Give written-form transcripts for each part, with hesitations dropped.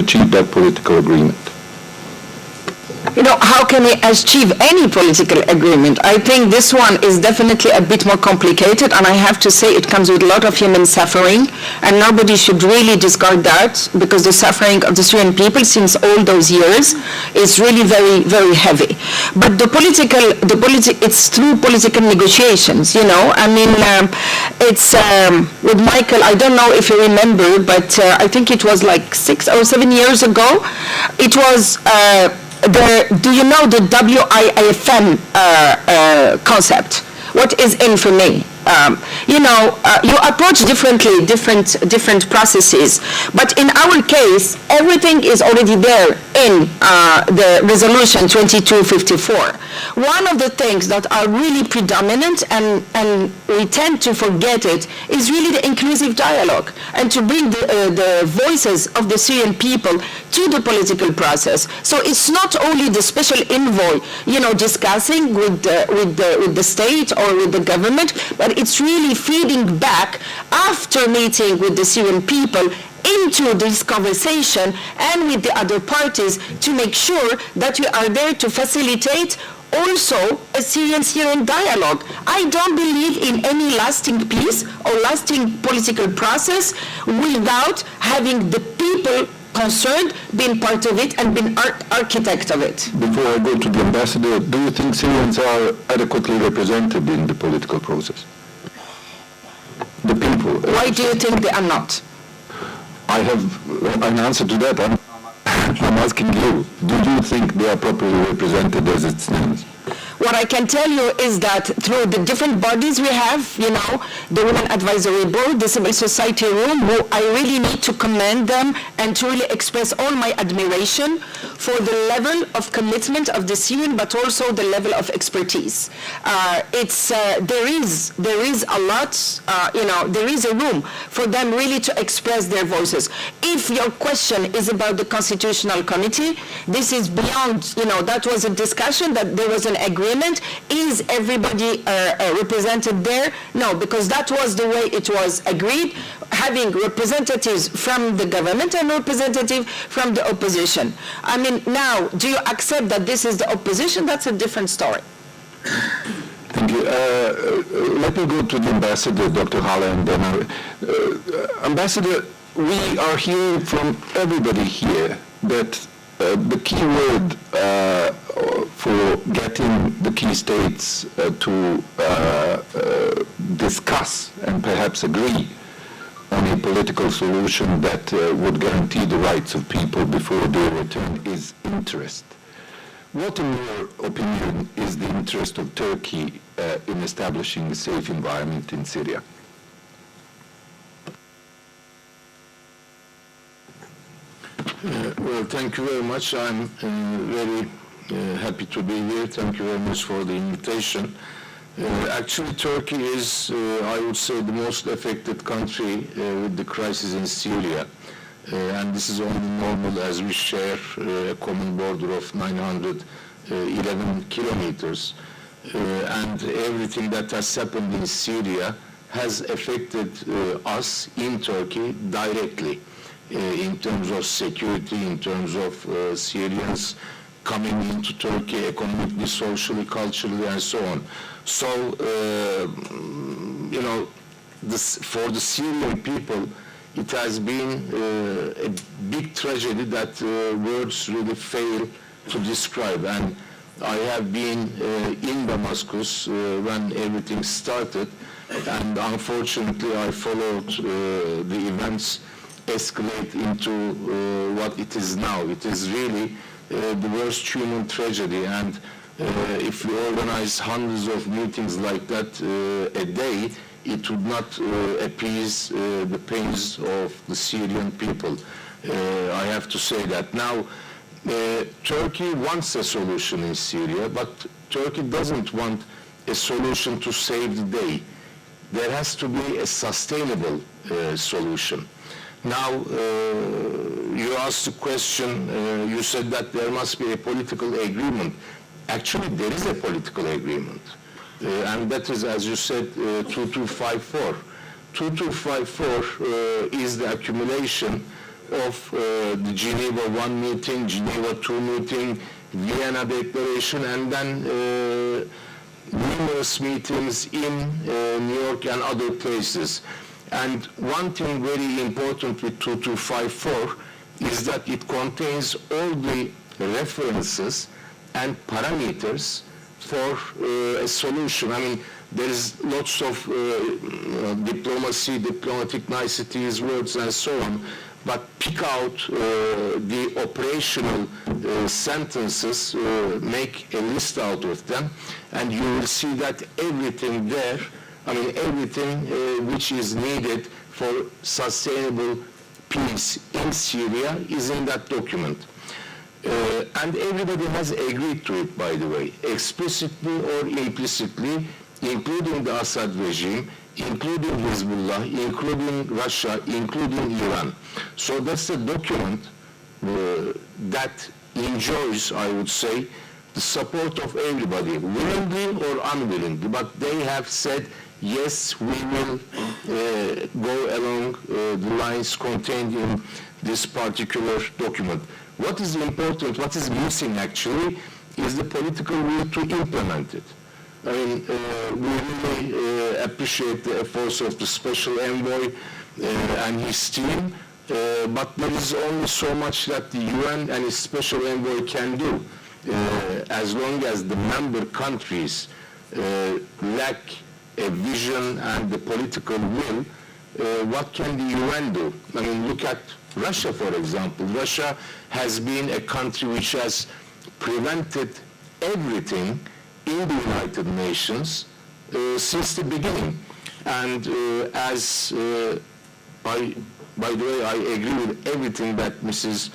achieve that political agreement? You know, how can we achieve any political agreement? I think this one is definitely a bit more complicated, and I have to say it comes with a lot of human suffering, and nobody should really discard that, because the suffering of the Syrian people since all those years is really very, very heavy. But it's through political negotiations, you know. I mean, it's with Michael, I don't know if you remember, but I think it was like 6 or 7 years ago. It was do you know the WIFM concept? What is in for me? You know, you approach differently different processes, but in our case, everything is already there in the resolution 2254. One of the things that are really predominant, and we tend to forget it, is really the inclusive dialogue, and to bring the voices of the Syrian people to the political process. So it's not only the special envoy, you know, discussing with the state or with the government, but it's really feeding back after meeting with the Syrian people into this conversation and with the other parties to make sure that we are there to facilitate also a Syrian dialogue. I don't believe in any lasting peace or lasting political process without having the people concerned being part of it and being architect of it. Before I go to the ambassador, do you think Syrians are adequately represented in the political process? The people. Why do you think they are not? I have an answer to that. I'm asking you, do you think they are properly represented as it stands? What I can tell you is that through the different bodies we have, you know, the Women Advisory Board, the Civil Society Room, who I really need to commend them and to really express all my admiration for the level of commitment of the Syrian, but also the level of expertise. There is a lot, you know, there is a room for them really to express their voices. If your question is about the Constitutional Committee, this is beyond, you know, that was a discussion, that there was an agreement. Is everybody represented there? No, because that was the way it was agreed, having representatives from the government and representative from the opposition. I mean, now, do you accept that this is the opposition? That's a different story. Thank you. Let me go to the ambassador, Dr. Halle, and then Ambassador, we are hearing from everybody here that the key word for getting the key states to discuss and perhaps agree on a political solution that would guarantee the rights of people before their return is interest. What, in your opinion, is the interest of Turkey in establishing a safe environment in Syria? Well, thank you very much. I'm very happy to be here. Thank you very much for the invitation. Actually, Turkey is, I would say, the most affected country with the crisis in Syria. And this is only normal as we share a common border of 911 kilometers. And everything that has happened in Syria has affected us in Turkey directly. In terms of security, in terms of Syrians coming into Turkey economically, socially, culturally, and so on. So, you know, for the Syrian people, it has been a big tragedy that words really fail to describe. And I have been in Damascus when everything started, and unfortunately I followed the events escalate into what it is now. It is really the worst human tragedy, and if we organize hundreds of meetings like that a day, it would not appease the pains of the Syrian people. I have to say that. Now, Turkey wants a solution in Syria, but Turkey doesn't want a solution to save the day. There has to be a sustainable solution. Now, you asked the question, you said that there must be a political agreement. Actually, there is a political agreement. And that is, as you said, 2254. 2254 is the accumulation of the Geneva I meeting, Geneva II meeting, Vienna Declaration, and then numerous meetings in New York and other places. And one thing very important with 2254 is that it contains all the references and parameters for a solution. I mean, there is lots of diplomacy, diplomatic niceties, words, and so on, but pick out the operational sentences, make a list out of them, and you will see that everything there, I mean, everything which is needed for sustainable peace in Syria is in that document. And everybody has agreed to it, by the way, explicitly or implicitly, including the Assad regime, including Hezbollah, including Russia, including Iran. So that's a document that enjoys, I would say, the support of everybody, willingly or unwillingly, but they have said, yes, we will go along the lines contained in this particular document. What is important, what is missing actually, is the political will to implement it. I mean, we really appreciate the efforts of the special envoy and his team, but there is only so much that the UN and its special envoy can do. As long as the member countries lack a vision and the political will, what can the UN do? I mean, look at Russia, for example. Russia has been a country which has prevented everything in the United Nations since the beginning. And by the way, I agree with everything that Mrs.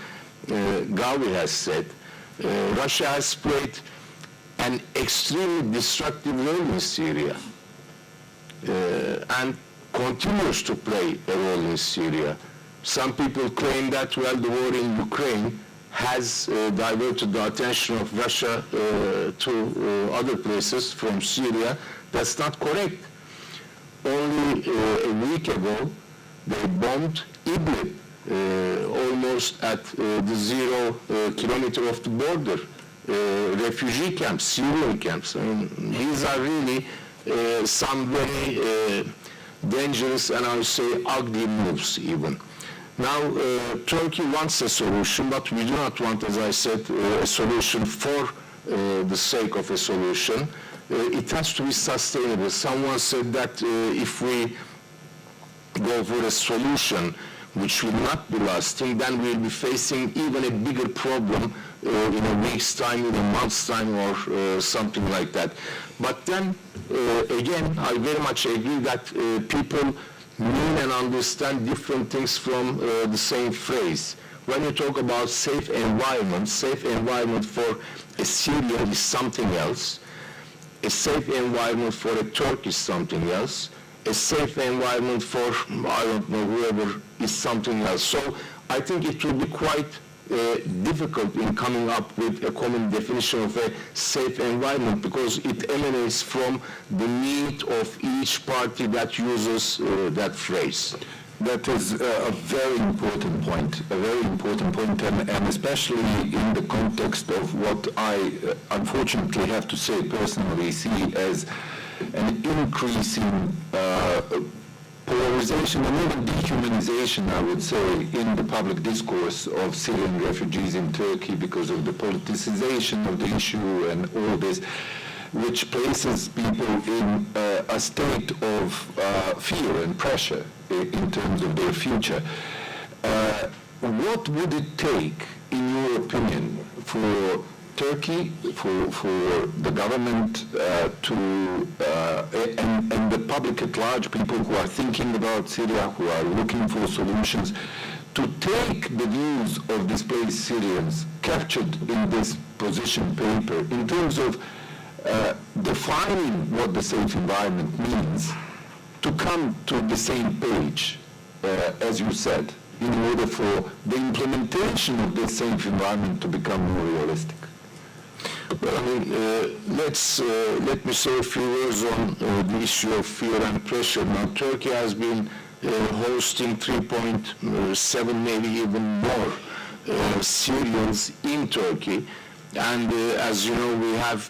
Gawi has said. Russia has played an extremely destructive role in Syria and continues to play a role in Syria. Some people claim that, well, the war in Ukraine has diverted the attention of Russia to other places from Syria. That's not correct. Only a week ago, they bombed Idlib, almost at the 0 kilometer of the border, refugee camps, Syrian camps. I mean, these are really some very dangerous and I would say ugly moves even. Now, Turkey wants a solution, but we do not want, as I said, a solution for the sake of a solution. It has to be sustainable. Someone said that if we go for a solution which will not be lasting, then we'll be facing even a bigger problem in a week's time, in a month's time, or something like that. But then, again, I very much agree that people mean and understand different things from the same phrase. When you talk about safe environment for a Syrian is something else. A safe environment for a Turk is something else. A safe environment for, I don't know, whoever is something else. So I think it will be quite difficult in coming up with a common definition of a safe environment because it emanates from the need of each party that uses that phrase. That is a very important point, and especially in the context of what I unfortunately have to say personally see as an increasing polarization and even dehumanization, I would say, in the public discourse of Syrian refugees in Turkey because of the politicization of the issue and all this, which places people in a state of fear and pressure in terms of their future. What would it take, in your opinion, for Turkey, for the government and the public at large, people who are thinking about Syria, who are looking for solutions, to take the views of displaced Syrians captured in this position paper in terms of defining what the safe environment means, to come to the same page, as you said, in order for the implementation of this safe environment to become more realistic? Well, I mean, let me say a few words on the issue of fear and pressure. Now, Turkey has been hosting 3.7, maybe even more Syrians in Turkey. And as you know, we have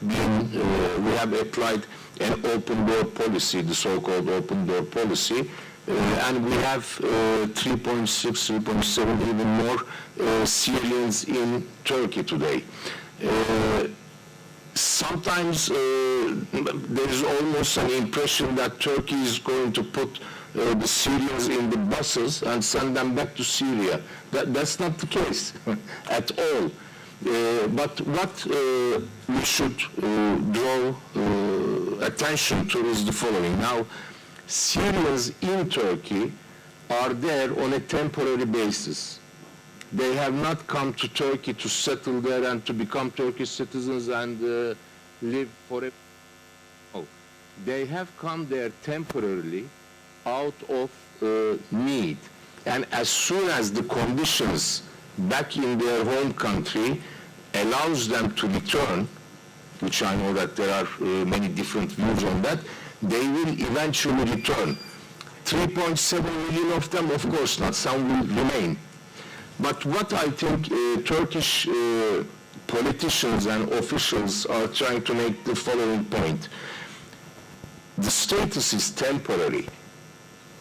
applied an open door policy, the so-called open door policy, and we have 3.6, 3.7, even more Syrians in Turkey today. Sometimes there is almost an impression that Turkey is going to put the Syrians in the buses and send them back to Syria. That's not the case at all. But what we should draw attention to is the following. Now, Syrians in Turkey are there on a temporary basis. They have not come to Turkey to settle there and to become Turkish citizens and live forever. Oh, they have come there temporarily out of need. And as soon as the conditions back in their home country allows them to return, which I know that there are many different views on that, they will eventually return. 3.7 million of them, of course not, some will remain. But what I think Turkish politicians and officials are trying to make the following point. The status is temporary,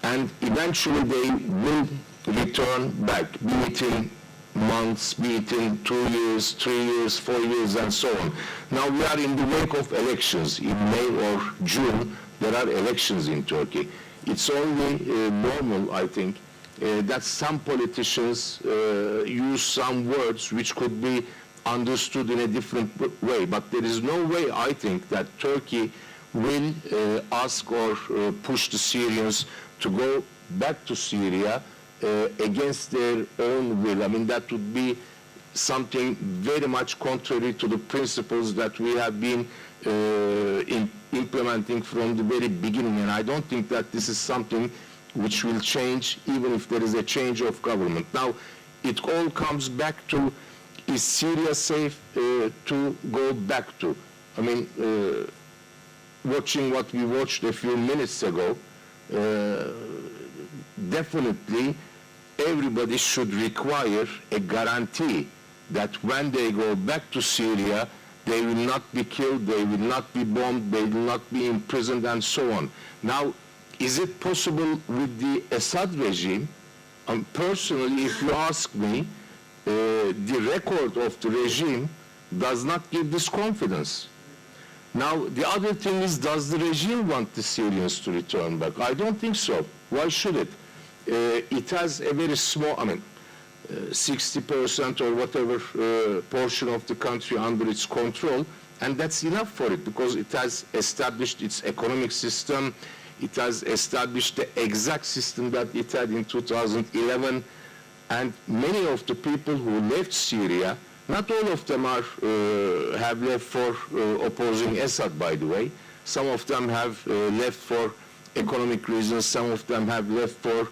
and eventually they will return back, be it in months, be it in 2 years, 3 years, 4 years, and so on. Now we are in the wake of elections. In May or June, there are elections in Turkey. It's only normal, I think, that some politicians use some words which could be understood in a different way. But there is no way, I think, that Turkey will ask or push the Syrians to go back to Syria against their own will. I mean, that would be something very much contrary to the principles that we have been implementing from the very beginning. And I don't think that this is something which will change even if there is a change of government. Now, it all comes back to, is Syria safe to go back to? I mean, watching what we watched a few minutes ago, definitely everybody should require a guarantee that when they go back to Syria, they will not be killed, they will not be bombed, they will not be imprisoned, and so on. Now, is it possible with the Assad regime? Personally, if you ask me, the record of the regime does not give this confidence. Now, the other thing is, does the regime want the Syrians to return back? I don't think so. Why should it? It has a very small, 60% or whatever portion of the country under its control, and that's enough for it because it has established its economic system. It has established the exact system that it had in 2011, and many of the people who left Syria, not all of them are have left for opposing Assad, by the way. Some of them have left for economic reasons. Some of them have left for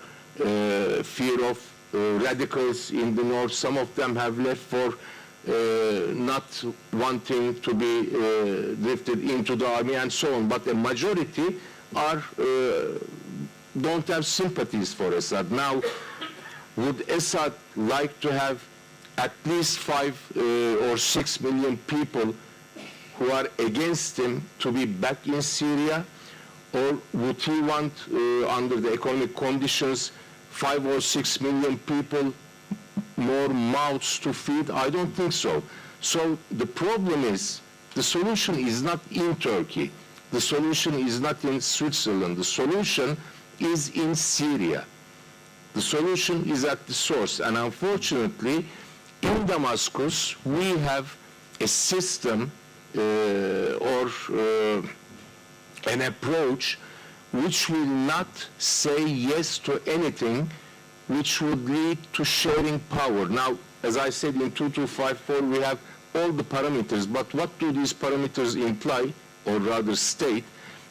fear of radicals in the north. Some of them have left for not wanting to be drifted into the army, and so on. But a majority are don't have sympathies for Assad. Now, would Assad like to have at least 5 or 6 million people who are against him to be back in Syria? Or would he want, under the economic conditions, 5 or 6 million people, more mouths to feed? I don't think so. So the problem is, the solution is not in Turkey. The solution is not in Switzerland. The solution is in Syria. The solution is at the source. And unfortunately, in Damascus, we have a system or an approach which will not say yes to anything which would lead to sharing power. Now, as I said, in 2254, we have all the parameters, but what do these parameters imply, or rather state?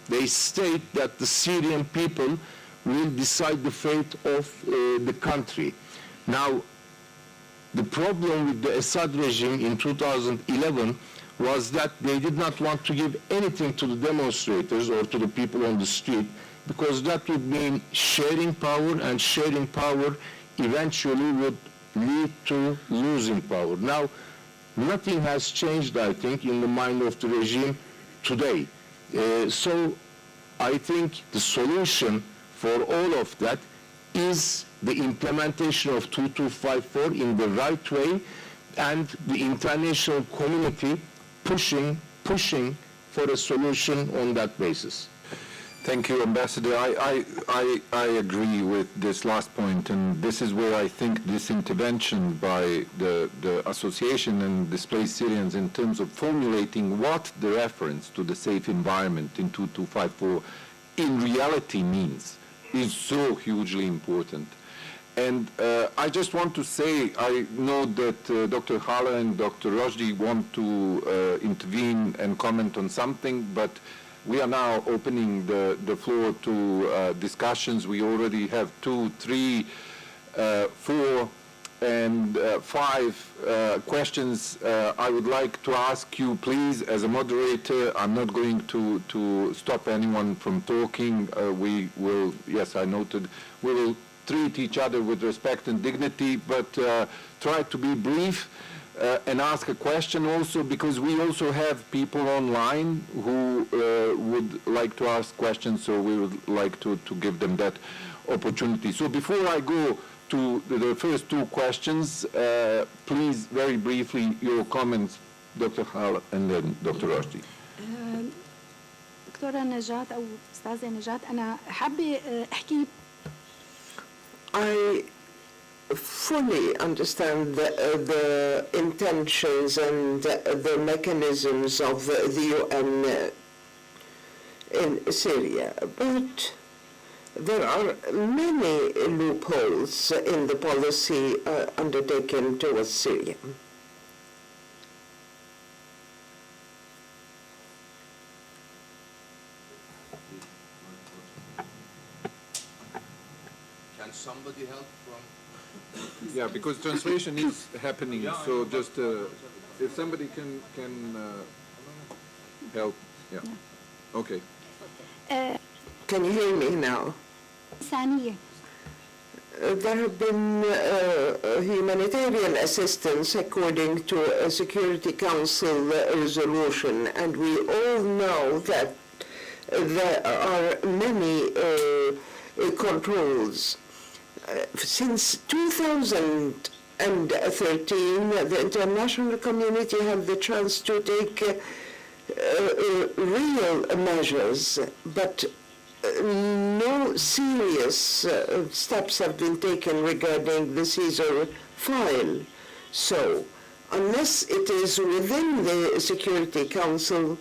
They state that the Syrian people will decide the fate of the country. Now, the problem with the Assad regime in 2011 was that they did not want to give anything to the demonstrators or to the people on the street, because that would mean sharing power, and sharing power eventually would lead to losing power. Now, nothing has changed, I think, in the mind of the regime today. So I think the solution for all of that is the implementation of 2254 in the right way, and the international community pushing for a solution on that basis. Thank you, Ambassador. I agree with this last point, and this is where I think this intervention by the association and displaced Syrians in terms of formulating what the reference to the safe environment in 2254 in reality means is so hugely important. And I just want to say, I know that Dr. Hala and Dr. Rojdi want to intervene and comment on something, but we are now opening the floor to discussions. We already have 2, 3, 4, and 5 questions. I would like to ask you, please, as a moderator, I'm not going to stop anyone from talking. We will, yes, I noted, we will treat each other with respect and dignity, but try to be brief. And ask a question also, because we also have people online who would like to ask questions, so we would like to give them that opportunity. So before I go to the first 2 questions, please, very briefly, your comments, Dr. Hal and then Dr. Rashdi. دكتورة نجاة أو أستاذة نجاة، أنا حابة أحكي. I fully understand the intentions and the mechanisms of the UN in Syria, but there are many loopholes in the policy undertaken towards Syria. Can somebody help from? Yeah, because translation is happening, so just if somebody can help, yeah. Okay. Can you hear me now? ثانية. There have been humanitarian assistance according to a Security Council resolution, and we all know that there are many controls. Since 2013, the international community had the chance to take real measures, but no serious steps have been taken regarding the Caesar file. So, unless it is within the Security Council,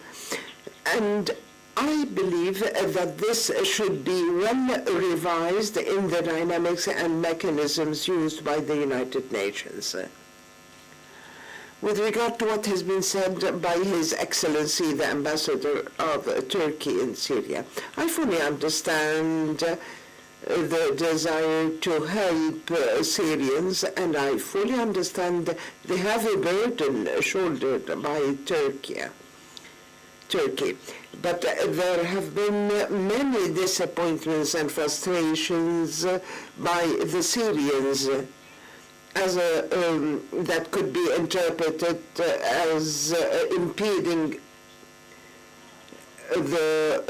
and I believe that this should be well revised in the dynamics and mechanisms used by the United Nations. With regard to what has been said by His Excellency, the Ambassador of Turkey in Syria, I fully understand the desire to help Syrians, and I fully understand the heavy burden shouldered by Turkey. But there have been many disappointments and frustrations by the Syrians as that could be interpreted as impeding the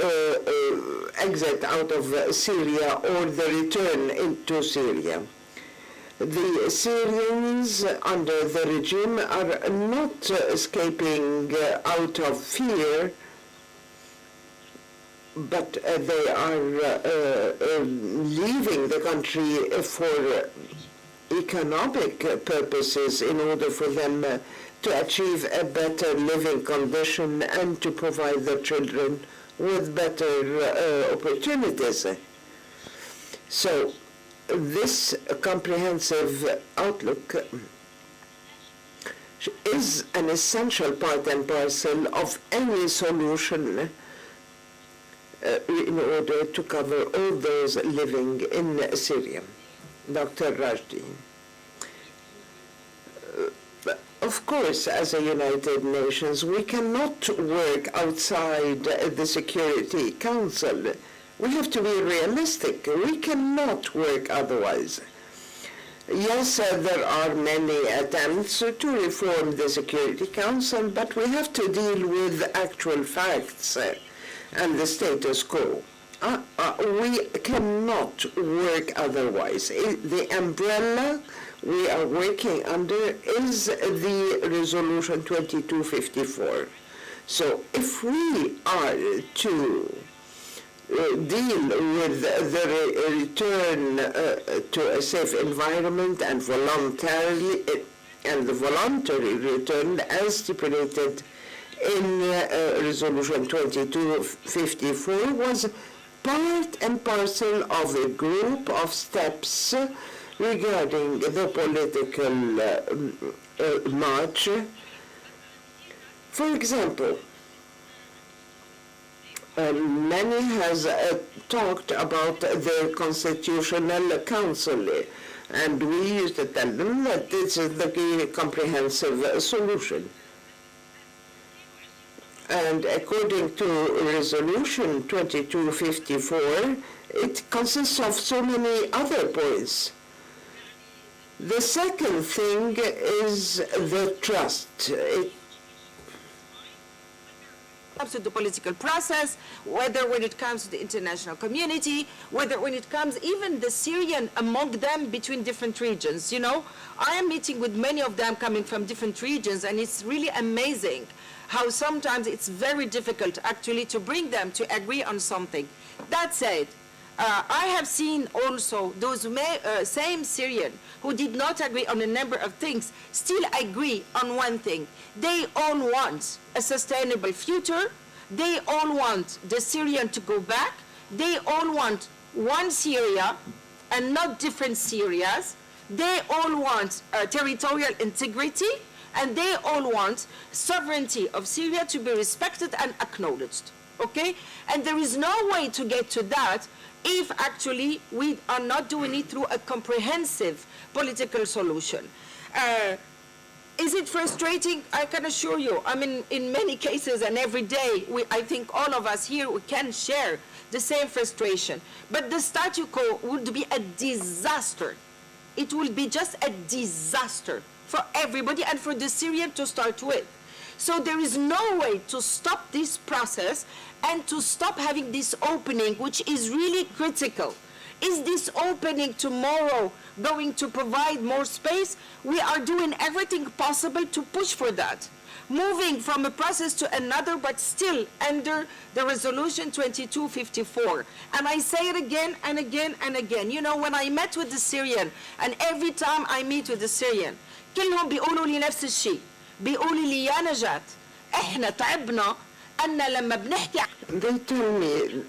exit out of Syria or the return into Syria. The Syrians under the regime are not escaping out of fear, but they are leaving the country for economic purposes in order for them to achieve a better living condition and to provide their children with better opportunities. So this comprehensive outlook is an essential part and parcel of any solution in order to cover all those living in Syria. Dr. Rajdi. Of course, as a United Nations, we cannot work outside the Security Council, we have to be realistic. We cannot work otherwise. Yes, there are many attempts to reform the Security Council, but we have to deal with actual facts and the status quo. We cannot work otherwise. The umbrella we are working under is the Resolution 2254. So if we are to deal with the return to a safe environment and the voluntary return as stipulated in Resolution 2254 was part and parcel of a group of steps regarding the political march. For example, many has talked about the Constitutional Council, and we used to tell them that this is the comprehensive solution. And according to Resolution 2254, it consists of so many other points. The second thing is the trust. To the political process, whether when it comes to the international community, whether when it comes even the Syrian among them between different regions. You know, I am meeting with many of them coming from different regions, and it's really amazing how sometimes it's very difficult actually to bring them to agree on something. That said, I have seen also those same Syrian who did not agree on a number of things still agree on one thing. They all want a sustainable future. They all want the Syrian to go back. They all want one Syria and not different Syrias. They all want territorial integrity, and they all want sovereignty of Syria to be respected and acknowledged. Okay? And there is no way to get to that if actually we are not doing it through a comprehensive political solution. Is it frustrating? I can assure you. I mean, in many cases and every day, I think all of us here, we can share the same frustration. But the statu quo would be a disaster. It will be just a disaster for everybody and for the Syrian to start with. So there is no way to stop this process and to stop having this opening, which is really critical. Is this opening tomorrow going to provide more space? We are doing everything possible to push for that. Moving from a process to another, but still under the Resolution 2254. And I say it again and again and again. You know, when I met with the Syrian, and every time I meet with the Syrian, كلهم بيقولوا لي نفس الشيء. بيقولوا لي يا نجاة احنا تعبنا أن لما بنحكي. They tell me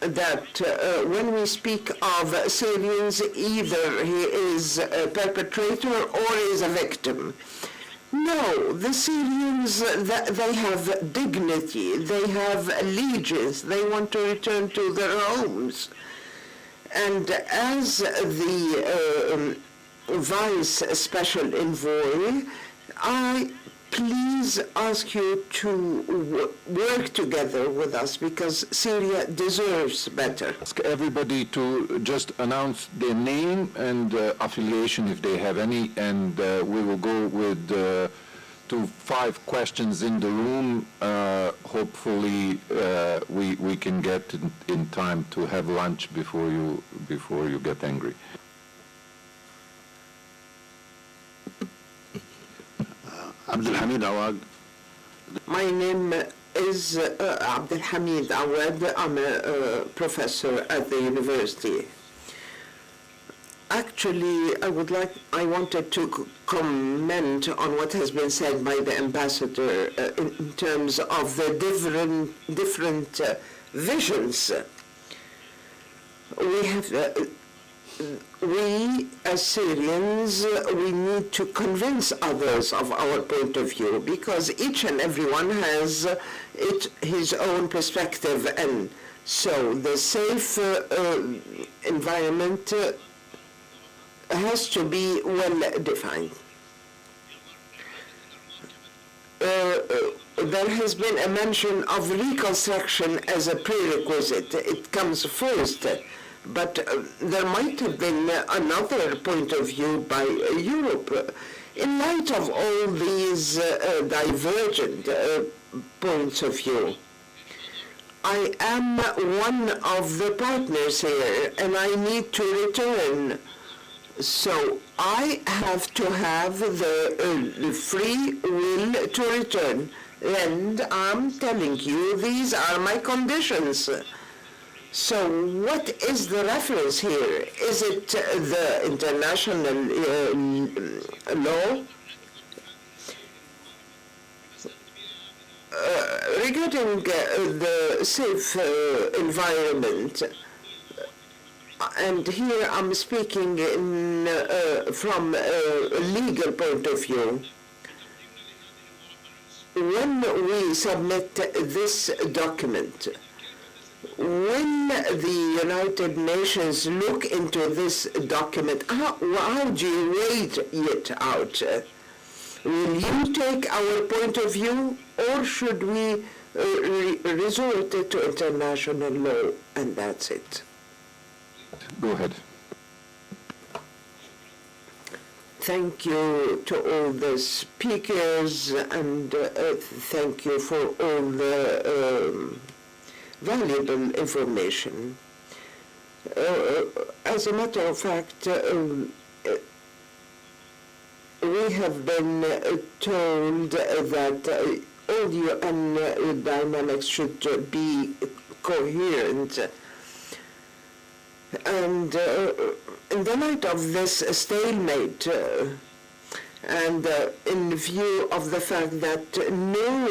that when we speak of Syrians, either he is a perpetrator or is a victim. No, the Syrians, they have dignity, they have allegiance, they want to return to their homes. And as the Vice Special Envoy, I please ask you to work together with us because Syria deserves better. Ask everybody to just announce their name and affiliation if they have any, and we will go with to 5 questions in the room. Hopefully we can get in time to have lunch before you get angry. Abdelhamid Awad. My name is Abdelhamid Awad. I'm a professor at the university. Actually, I wanted to comment on what has been said by the ambassador in terms of the different visions. We as Syrians, we need to convince others of our point of view because each and everyone has his own perspective, and so the safe environment has to be well defined. there has been a mention of reconstruction as a prerequisite. It comes first, but there might have been another point of view by Europe. In light of all these divergent points of view, I am one of the partners here, and I need to return. So I have to have the free will to return. And I'm telling you, these are my conditions. So what is the reference here? Is it the international law? Regarding the safe environment, and here I'm speaking from a legal point of view. When we submit this document, when the United Nations look into this document, how do you rate it out? Will you take our point of view, or should we resort to international law, and that's it? Go ahead. Thank you to all the speakers, and thank you for all the valuable information. As a matter of fact, we have been told that all UN dynamics should be coherent. And in the light of this stalemate, and in view of the fact that no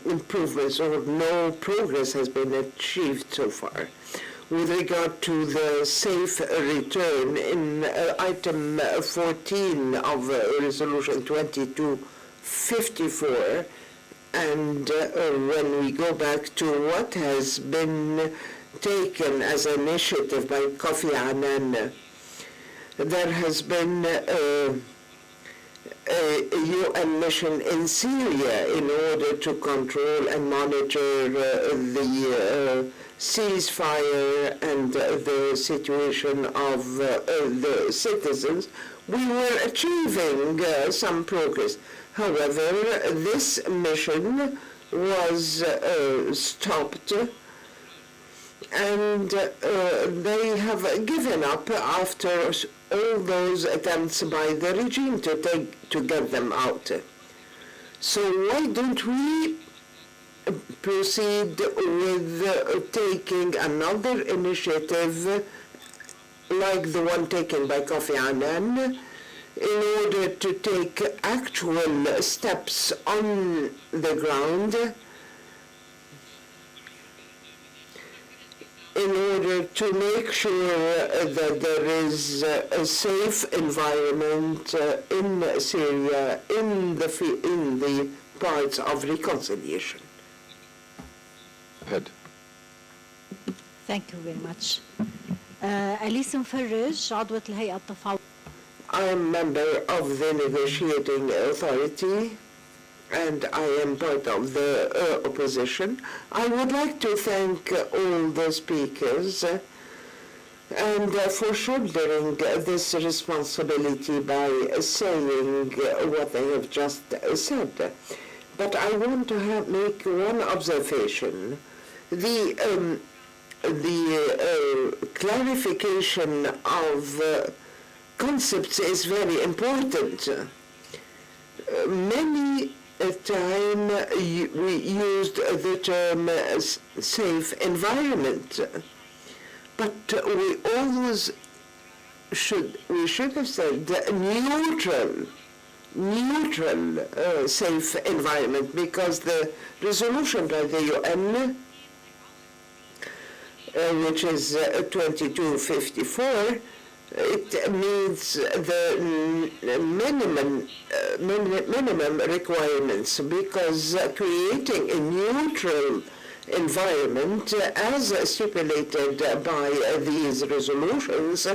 improvements or no progress has been achieved so far, with regard to the safe return in item 14 of Resolution 2254, and when we go back to what has been taken as an initiative by Kofi Annan, there has been a UN mission in Syria in order to control and monitor the ceasefire and the situation of the citizens. We were achieving some progress. However, this mission was stopped, and they have given up after all those attempts by the regime to get them out. So why don't we proceed with taking another initiative like the one taken by Kofi Annan in order to take actual steps on the ground in order to make sure that there is a safe environment in Syria, in the parts of reconciliation. Ahead. Thank you very much. أليس مفرج عضوة الهيئة التفاوضية. I am member of the negotiating authority, and I am part of the opposition. I would like to thank all the speakers and for shouldering this responsibility by saying what they have just said. But I want to make one observation. The clarification of concepts is very important. Many time we used the term safe environment, but we always should have said neutral safe environment, because the resolution by the UN, which is 2254, it means the minimum requirements, because creating a neutral environment as stipulated by these resolutions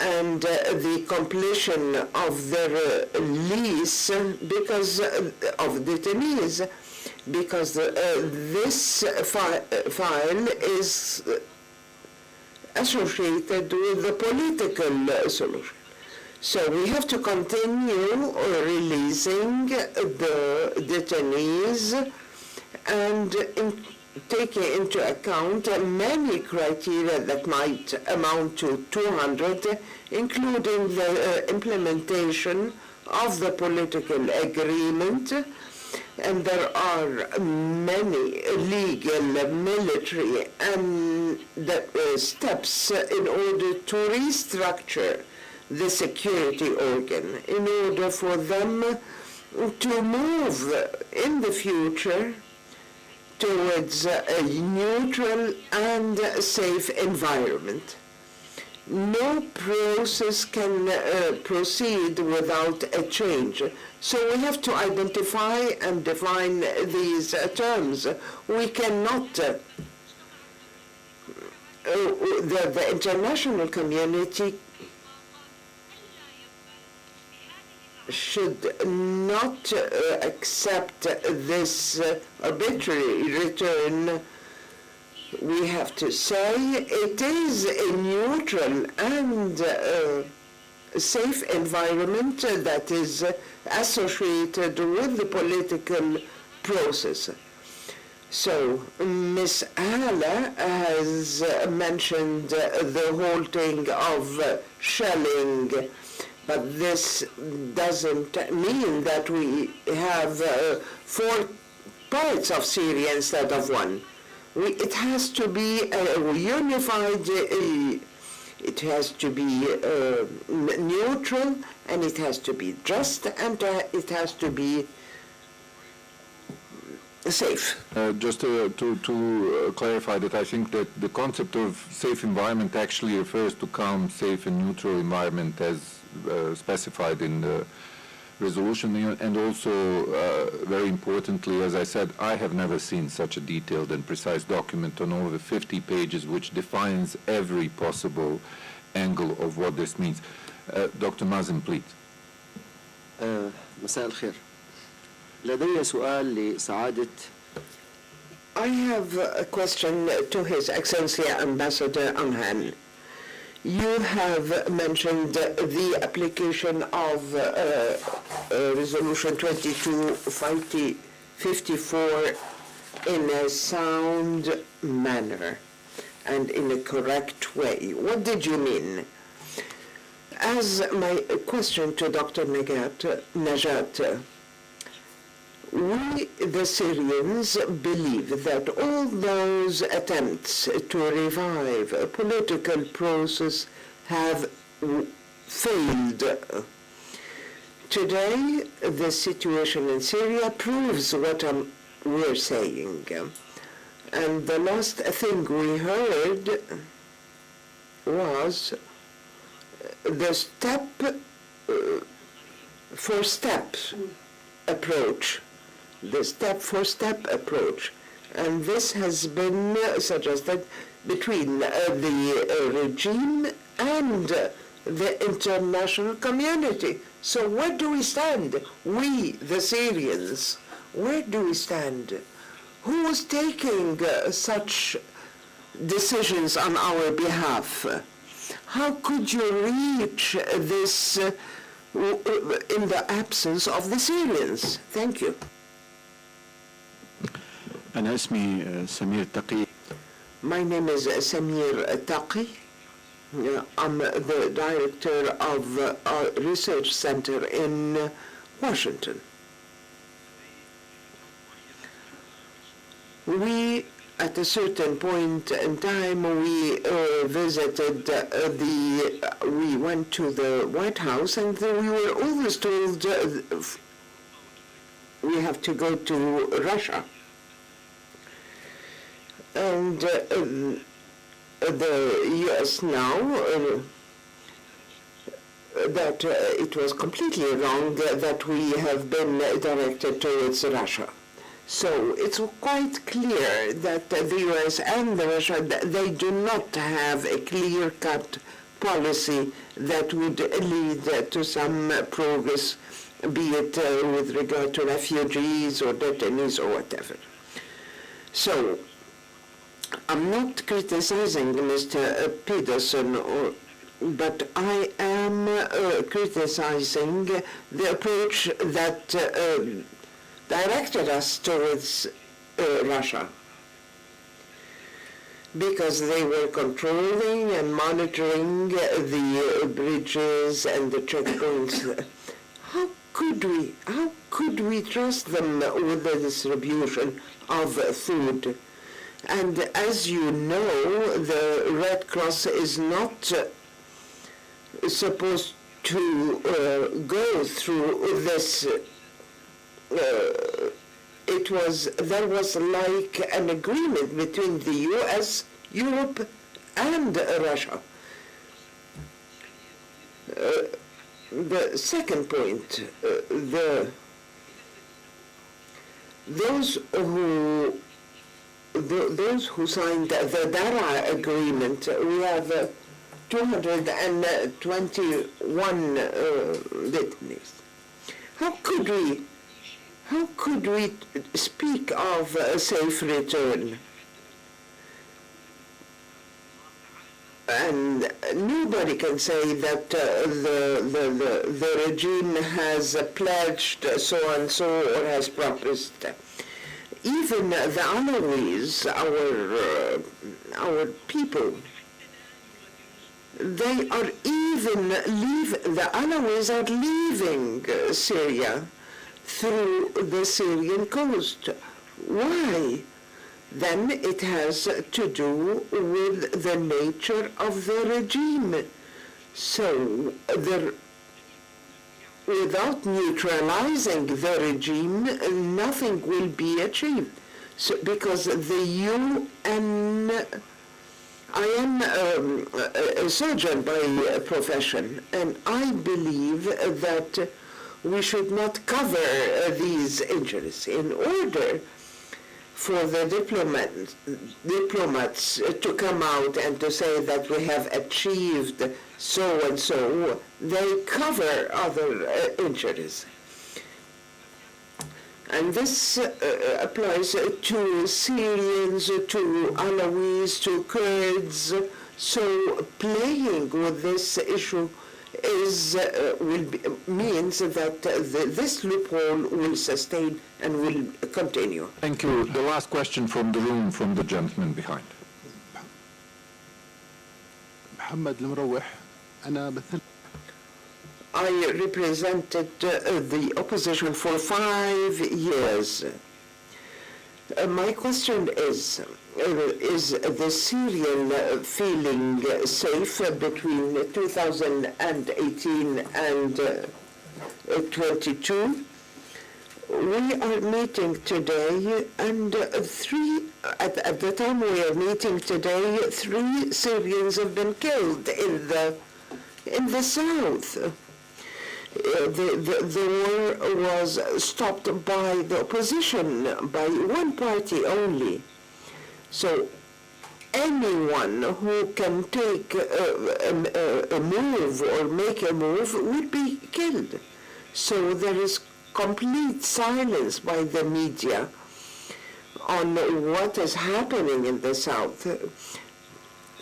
and the completion of their lease because of detainees, because this file is associated with the political solution. So we have to continue releasing the detainees and taking into account many criteria that might amount to 200, including the implementation of the political agreement. And there are many legal, military, and steps in order to restructure the security organ in order for them to move in the future towards a neutral and safe environment. No process can proceed without a change. So we have to identify and define these terms. We cannot, the international community should not accept this arbitrary return. We have to say it is a neutral and safe environment that is associated with the political process. So Ms. Hala has mentioned the halting of shelling, but this doesn't mean that we have 4 parts of Syria instead of one. It has to be unified, it has to be neutral, and it has to be just, and it has to be safe. Just to clarify that, I think that the concept of safe environment actually refers to calm, safe, and neutral environment as specified in the resolution, and also, very importantly, as I said, I have never seen such a detailed and precise document on over 50 pages which defines every possible angle of what this means. Dr. Mazin, please. مساء الخير. لدي سؤال لسعادة I have a question to His Excellency Ambassador Amhan. You have mentioned the application of Resolution 2254 in a sound manner and in a correct way. What did you mean? As my question to Dr. Najat, we, the Syrians, believe that all those attempts to revive a political process have failed. Today, the situation in Syria proves what we're saying. And the last thing we heard was the step-for-step approach. The step-for-step approach. And this has been suggested between the regime and the international community. So where do we stand? We, the Syrians, where do we stand? Who is taking such decisions on our behalf? How could you reach this in the absence of the Syrians? Thank you. أنا اسمي سمير تقي. My name is Samir Taqi. I'm the director of our research center in Washington. We, at a certain point in time, we visited we went to the White House, and we were always told we have to go to Russia. And the U.S. now, that it was completely wrong that we have been directed towards Russia. So it's quite clear that the U.S. and Russia, they do not have a clear-cut policy that would lead to some progress, be it with regard to refugees or detainees or whatever. So, I'm not criticizing Mr. Peterson, but I am criticizing the approach that directed us towards Russia, because they were controlling and monitoring the bridges and the checkpoints. How could we trust them with the distribution of food? And as you know, the Red Cross is not supposed to go through this. There was like an agreement between the US, Europe, and Russia. The second point, those who signed the Dara agreement, we have 221 detainees. How could we speak of a safe return? And nobody can say that the regime has pledged so and so or has promised. Even the Alawi's, our people, they are the Alawi's are leaving Syria through the Syrian coast. Why? Then it has to do with the nature of the regime. So, without neutralizing the regime, nothing will be achieved. So, because the UN, I am a surgeon by profession, and I believe that we should not cover these injuries in order for the diplomats to come out and to say that we have achieved so and so. They cover other injuries. And this applies to Syrians, to Alawis, to Kurds. So playing with this issue means that this loophole will sustain and will continue. Thank you. The last question from the room, from the gentleman behind. محمد المروح أنا مثل I represented the opposition for 5 years. My question is the Syrian feeling safe between 2018 and 22? We are meeting today, and at the time we are meeting today, 3 Syrians have been killed in the south. The war was stopped by the opposition, by one party only. So anyone who can take a move or make a move would be killed. So there is complete silence by the media on what is happening in the south.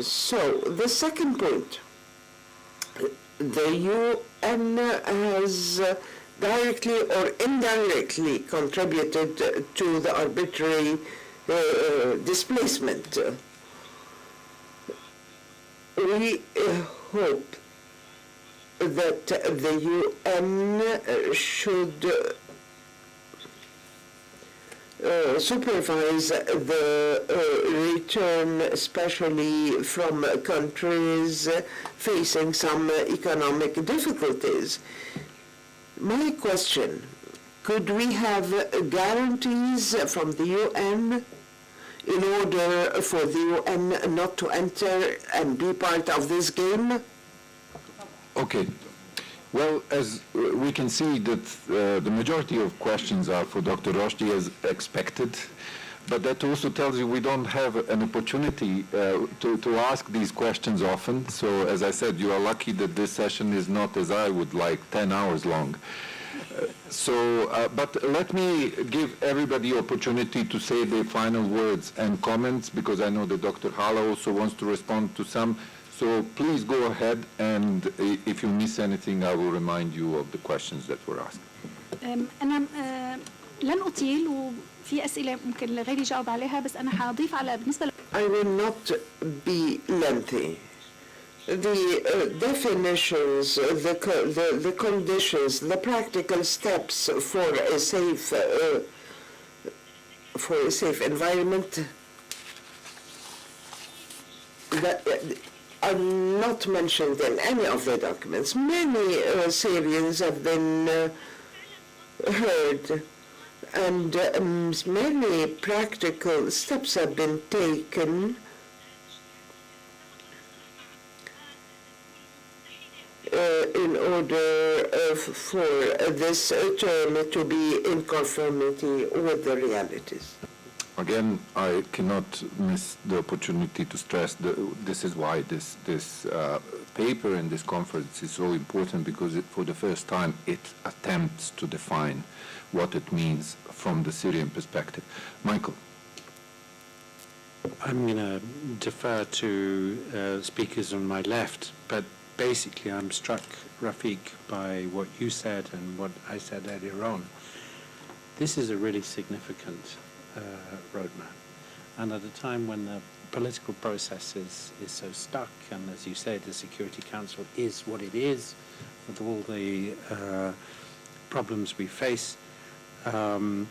So the second point, the UN has directly or indirectly contributed to the arbitrary displacement. We hope that the UN should supervise the return, especially from countries facing some economic difficulties. My question, could we have guarantees from the UN in order for the UN not to enter and be part of this game? Okay. Well, as we can see that the majority of questions are for Dr. Rushdie as expected. but that also tells you we don't have an opportunity to ask these questions often. So as I said, you are lucky that this session is not, as I would like, 10 hours long. But let me give everybody opportunity to say their final words and comments, because I know that Dr. Hala also wants to respond to some. So please go ahead, and if you miss anything, I will remind you of the questions that were asked. أنا لن أطيل وفي أسئلة ممكن غيري يجاوب عليها بس أنا حأضيف على بالنسبة I will not be lengthy. The definitions, the conditions, the practical steps for a safe environment that are not mentioned in any of the documents. Many Syrians have been heard, and many practical steps have been taken in order for this term to be in conformity with the realities. Again, I cannot miss the opportunity to stress that this is why this paper and this conference is so important, because for the first time it attempts to define what it means from the Syrian perspective. Michael. I'm going to defer to speakers on my left, but basically I'm struck, Rafiq, by what you said and what I said earlier on. This is a really significant roadmap. And at a time when the political process is so stuck, and as you say, the Security Council is what it is, with all the problems we face, then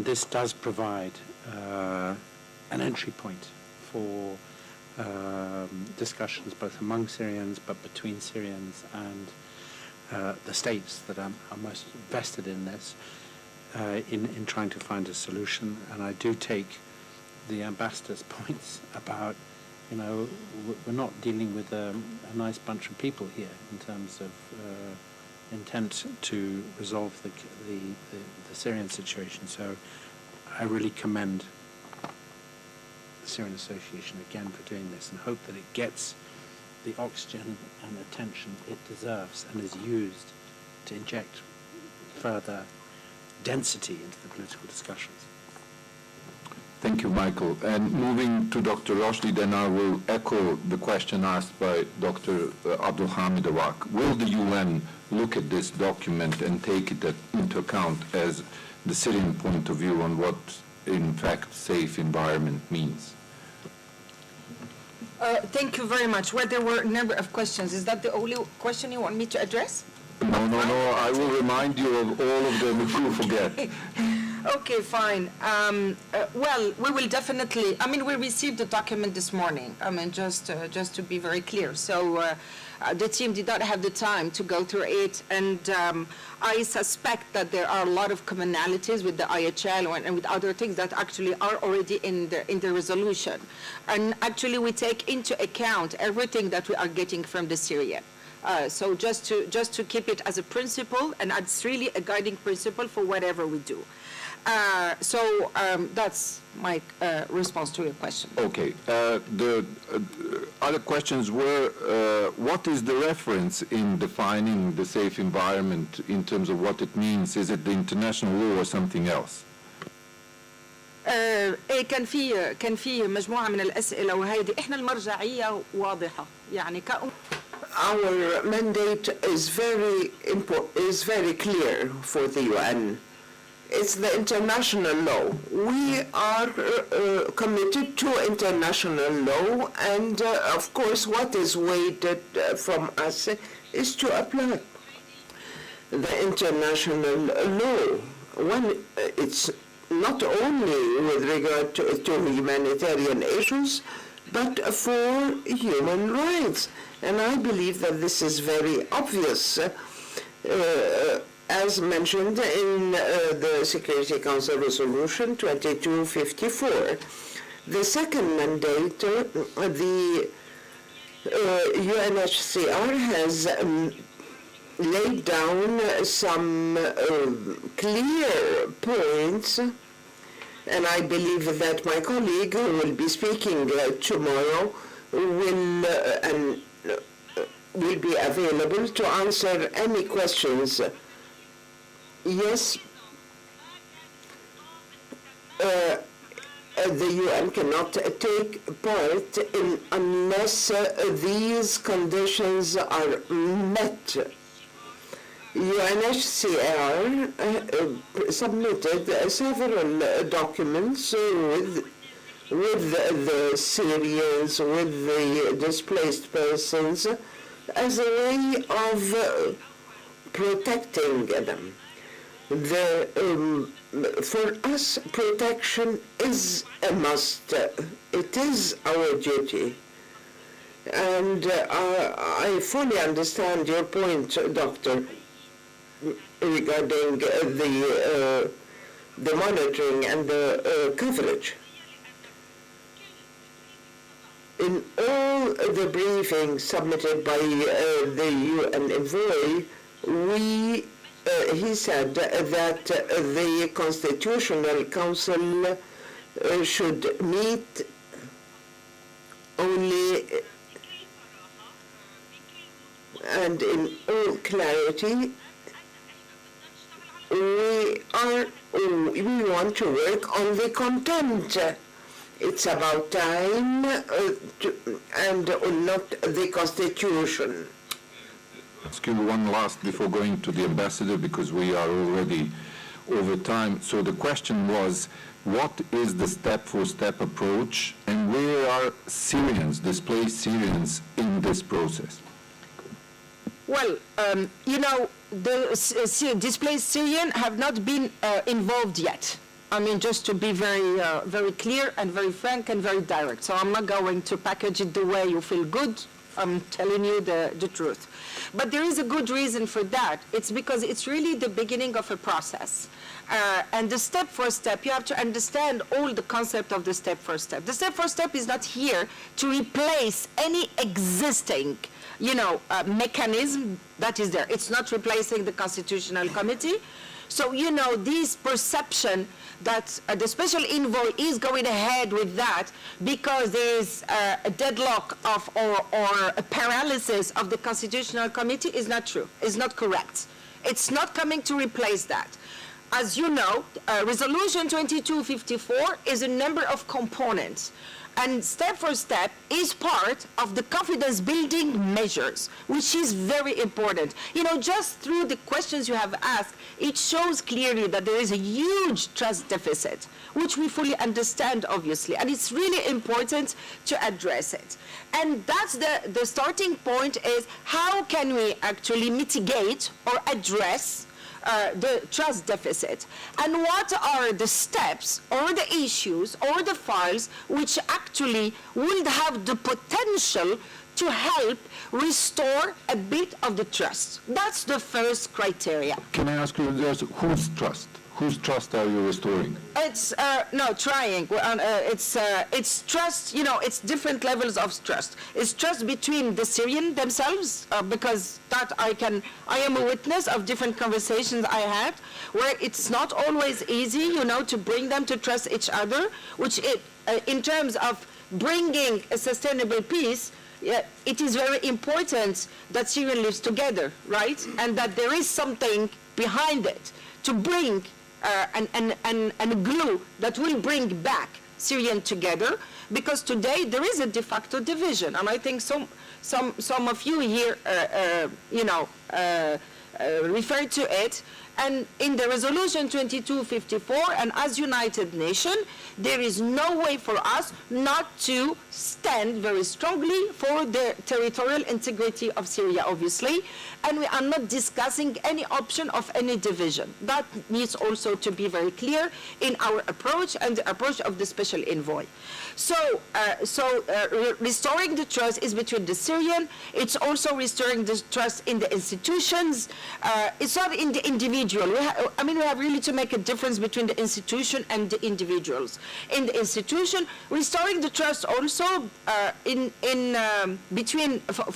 this does provide an entry point for discussions both among Syrians, but between Syrians and the states that are most vested in this, in trying to find a solution. And I do take the ambassador's points about, we're not dealing with a nice bunch of people here in terms of intent to resolve the Syrian situation. So I really commend the Syrian Association again for doing this, and hope that it gets the oxygen and attention it deserves and is used to inject further density into the political discussions. Thank you, Michael. And moving to Dr. Roshdi, then I will echo the question asked by Dr. Abdul Hamid Awak. Will the UN look at this document and take it into account as the Syrian point of view on what, in fact, safe environment means? Thank you very much. Well, there were a number of questions. Is that the only question you want me to address? No. I will remind you of all of them if you forget. Okay, fine. Well, we will definitely, we received the document this morning, just to be very clear. So the team did not have the time to go through it, and I suspect that there are a lot of commonalities with the IHL and with other things that actually are already in the resolution. And actually we take into account everything that we are getting from the Syrian. So just to keep it as a principle, and it's really a guiding principle for whatever we do. That's my response to your question. Okay. The other questions were, what is the reference in defining the safe environment in terms of what it means? Is it the international law or something else? كان في مجموعة من الأسئلة، وهذه إحنا المرجعية واضحة يعني Our mandate is very clear for the UN. It's the international law. We are committed to international law, and of course what is waited from us is to apply the international law. It's not only with regard to humanitarian issues, but for human rights. And I believe that this is very obvious, as mentioned in the Security Council Resolution 2254. The second mandate, the UNHCR has laid down some clear points And I believe that my colleague who will be speaking tomorrow will be available to answer any questions. Yes, the UN cannot take part unless these conditions are met. UNHCR submitted several documents with the Syrians, with the displaced persons, as a way of protecting them. For us, protection is a must. It is our duty. And I fully understand your point, Doctor, regarding the monitoring and the coverage. In all the briefings submitted by the UN envoy, he said that the Constitutional Council should meet only, and in all clarity, we want to work on the content. It's about time and not the Constitution. Ask you one last before going to the ambassador, because we are already over time. So the question was, what is the step-for-step approach, and where are Syrians, displaced Syrians, in this process? Well, the displaced Syrians have not been involved yet. I mean, just to be very clear and very frank and very direct. So I'm not going to package it the way you feel good. I'm telling you the truth. But there is a good reason for that. It's because it's really the beginning of a process. And the step for step, you have to understand all the concept of the step for step. The step for step is not here to replace any existing mechanism that is there. It's not replacing the Constitutional Committee. So, this perception that the special envoy is going ahead with that because there is a deadlock or a paralysis of the Constitutional Committee is not true, is not correct. It's not coming to replace that. As you know, Resolution 2254 is a number of components. And step for step is part of the confidence building measures, which is very important. Just through the questions you have asked, it shows clearly that there is a huge trust deficit, which we fully understand, obviously, and it's really important to address it. And that's the starting point is how can we actually mitigate or address the trust deficit, and what are the steps or the issues or the files which actually would have the potential to help restore a bit of the trust. That's the first criteria. Can I ask you, whose trust? Whose trust are you restoring? It's trying. It's trust. It's different levels of trust. It's trust between the Syrian themselves, because that I am a witness of different conversations I had, where it's not always easy, to bring them to trust each other. Which in terms of bringing a sustainable peace, it is very important that Syria lives together, right? And that there is something behind it to bring and a glue that will bring back Syrian together, because today there is a de facto division, and I think some of you here, refer to it. And in the Resolution 2254, and as United Nations, there is no way for us not to stand very strongly for the territorial integrity of Syria, obviously, and we are not discussing any option of any division. That needs also to be very clear in our approach and the approach of the Special Envoy. So restoring the trust is between the Syrian, it's also restoring the trust in the institutions, it's not in the individual individual. We have really to make a difference between the institution and the individuals. In the institution, restoring the trust also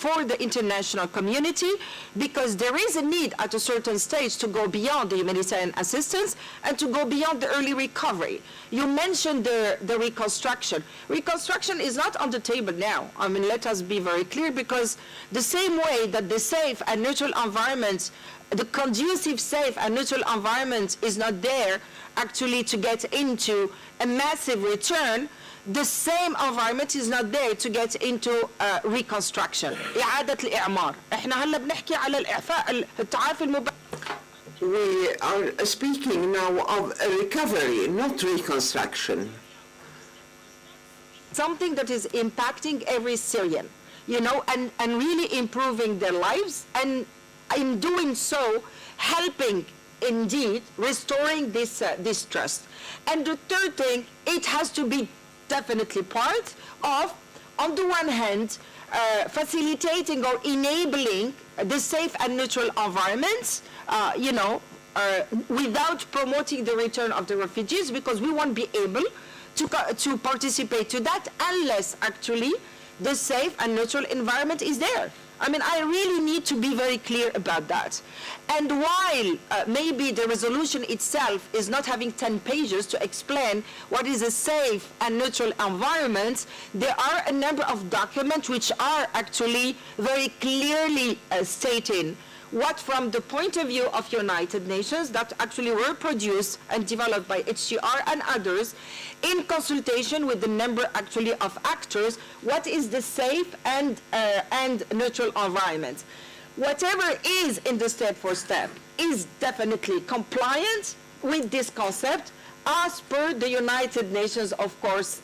for the international community, because there is a need at a certain stage to go beyond the humanitarian assistance and to go beyond the early recovery. You mentioned the reconstruction. Reconstruction is not on the table now. Let us be very clear, because the same way that the safe and neutral environment, the conducive, safe and neutral environment is not there actually to get into a massive return, the same environment is not there to get into reconstruction. إعادة الإعمار. إحنا هلا بنحكي على الإعفاء التعافي المبكر. We are speaking now of a recovery, not reconstruction. Something that is impacting every Syrian, and really improving their lives, and in doing so, helping, indeed, restoring this trust. And the third thing, it has to be definitely part of, on the one hand, facilitating or enabling the safe and neutral environments, without promoting the return of the refugees, because we won't be able to participate to that unless actually the safe and neutral environment is there. I really need to be very clear about that. And while maybe the resolution itself is not having 10 pages to explain what is a safe and neutral environment, there are a number of documents which are actually very clearly stating what, from the point of view of United Nations, that actually were produced and developed by HCR and others in consultation with the number actually of actors, what is the safe and neutral environment. Whatever is in the step for step is definitely compliant with this concept as per the United Nations, of course,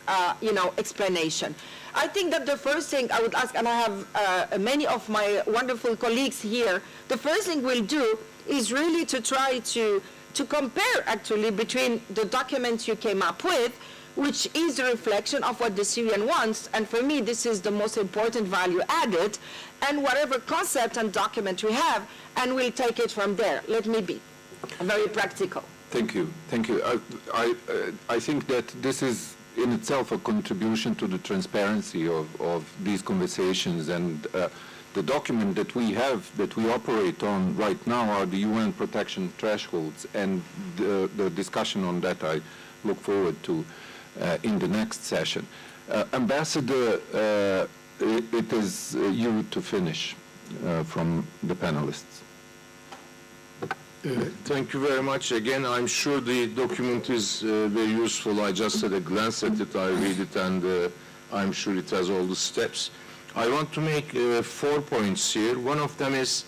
explanation. I think that the first thing I would ask, and I have many of my wonderful colleagues here, the first thing we'll do is really to try to compare actually between the document you came up with, which is a reflection of what the Syrian wants, and for me this is the most important value added, and whatever concept and document we have, and we'll take it from there. Let me be very practical. Thank you. Thank you. I think that this is in itself a contribution to the transparency of these conversations, and the document that we have, that we operate on right now, are the UN protection thresholds, and the discussion on that I look forward to in the next session. Ambassador, it is you to finish from the panelists. Thank you very much. Again, I'm sure the document is very useful. I just had a glance at it, I read it, and I'm sure it has all the steps. I want to make 4 points here. One of them is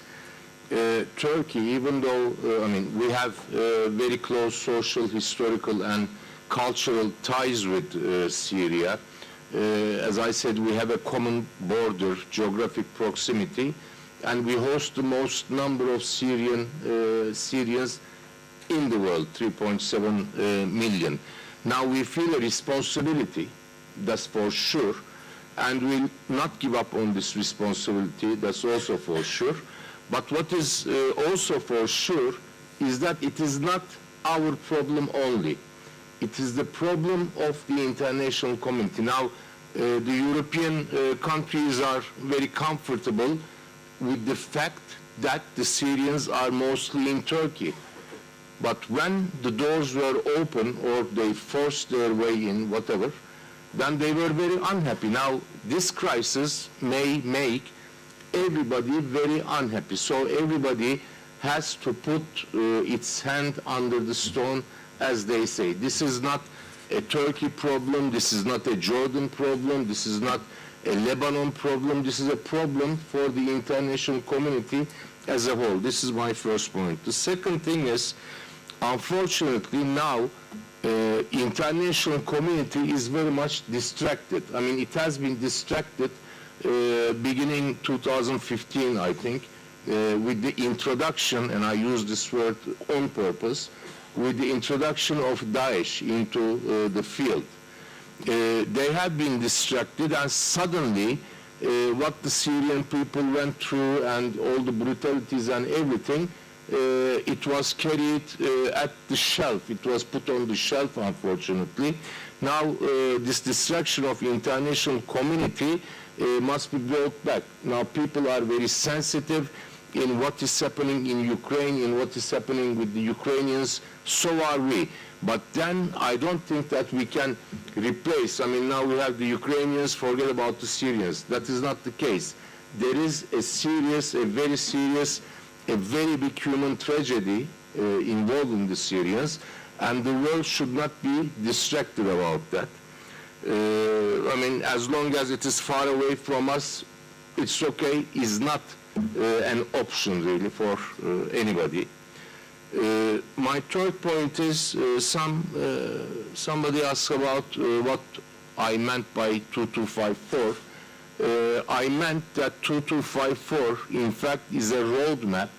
Turkey, even though, we have very close social, historical, and cultural ties with Syria. As I said, we have a common border, geographic proximity, and we host the most number of Syrians in the world, 3.7 million. Now we feel a responsibility, that's for sure, and we'll not give up on this responsibility, that's also for sure. But what is also for sure is that it is not our problem only. It is the problem of the international community. Now, the European countries are very comfortable with the fact that the Syrians are mostly in Turkey. But when the doors were open, or they forced their way in, whatever, then they were very unhappy. Now, this crisis may make everybody very unhappy. So everybody has to put its hand under the stone, as they say. This is not a Turkey problem, this is not a Jordan problem, this is not a Lebanon problem, this is a problem for the international community as a whole. This is my first point. The second thing is, unfortunately now, international community is very much distracted. It has been distracted beginning 2015, I think, with the introduction, and I use this word on purpose, with the introduction of Daesh into the field. They have been distracted, and suddenly what the Syrian people went through and all the brutalities and everything it was carried at the shelf. It was put on the shelf, unfortunately. Now, this destruction of international community must be brought back. Now, people are very sensitive in what is happening in Ukraine, in what is happening with the Ukrainians. So are we. But then I don't think that we can replace. I mean, now we have the Ukrainians, forget about the Syrians. That is not the case. There is a serious, a very serious, a very big human tragedy involving the Syrians, and the world should not be distracted about that. I mean, as long as it is far away from us, it's okay, is not an option really for anybody. My third point is somebody asked about what I meant by 2254. I meant that 2254, in fact, is a roadmap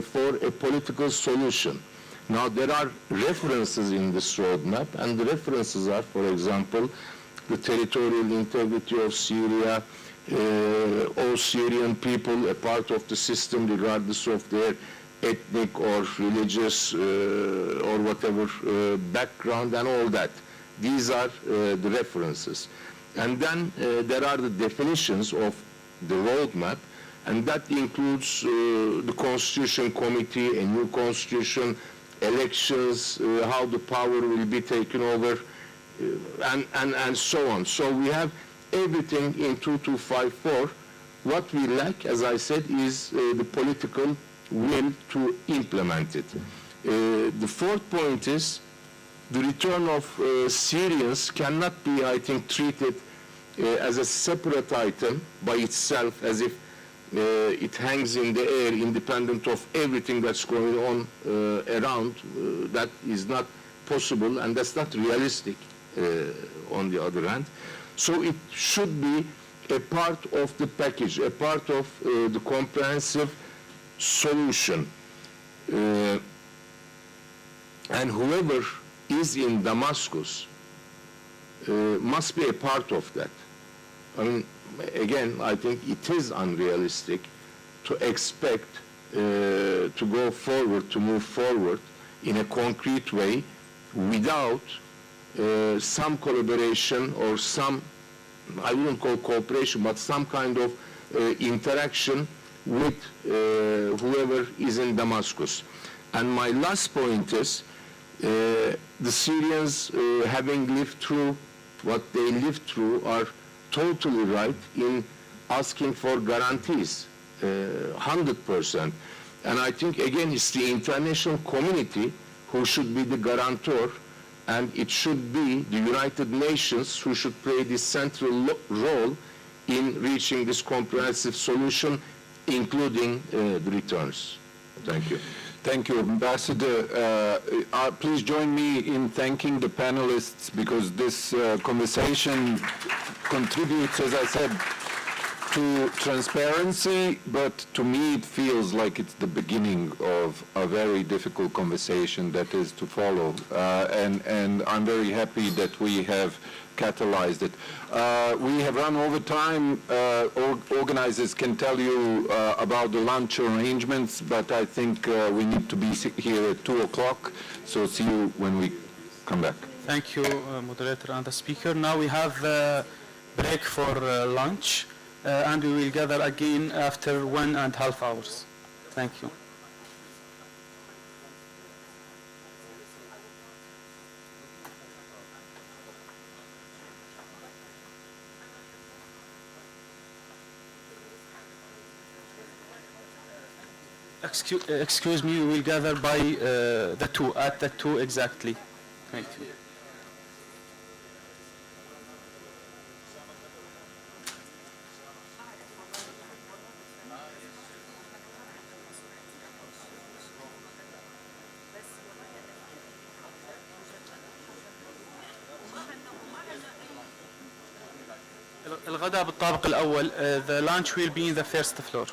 for a political solution. Now, there are references in this roadmap, and the references are, for example, the territorial integrity of Syria, all Syrian people, a part of the system, regardless of their ethnic or religious or whatever background, and all that. These are the references. And then there are the definitions of the roadmap, and that includes the Constitution Committee, a new constitution, elections, how the power will be taken over, and so on. So we have everything in 2254. What we lack, as I said, is the political will to implement it. The fourth point is the return of Syrians cannot be, I think, treated as a separate item by itself, as if it hangs in the air independent of everything that's going on around. That is not possible, and that's not realistic on the other hand. So it should be a part of the package, a part of the comprehensive solution. And whoever is in Damascus must be a part of that. I mean, again, I think it is unrealistic to expect to go forward, to move forward in a concrete way without some collaboration or some, I wouldn't call cooperation, but some kind of interaction with whoever is in Damascus. And my last point is, the Syrians, having lived through what they lived through, are totally right in asking for guarantees, 100%. And I think, again, it's the international community who should be the guarantor, and it should be the United Nations who should play this central role in reaching this comprehensive solution, including the returns. Thank you. Thank you, Ambassador. Please join me in thanking the panelists, because this conversation contributes, as I said, to transparency, but to me it feels like it's the beginning of a very difficult conversation that is to follow. And I'm very happy that we have catalyzed it. We have run over time. Organizers can tell you about the lunch arrangements, but I think we need to be here at 2 o'clock, so see you when we come back. Thank you, moderator and the speaker. Now we have a break for lunch, and we will gather again after 1.5 hours. Thank you. Excuse me, we will gather by at the 2 exactly. Thank you. الغداء بالطابق الأول. The lunch will be in the first floor.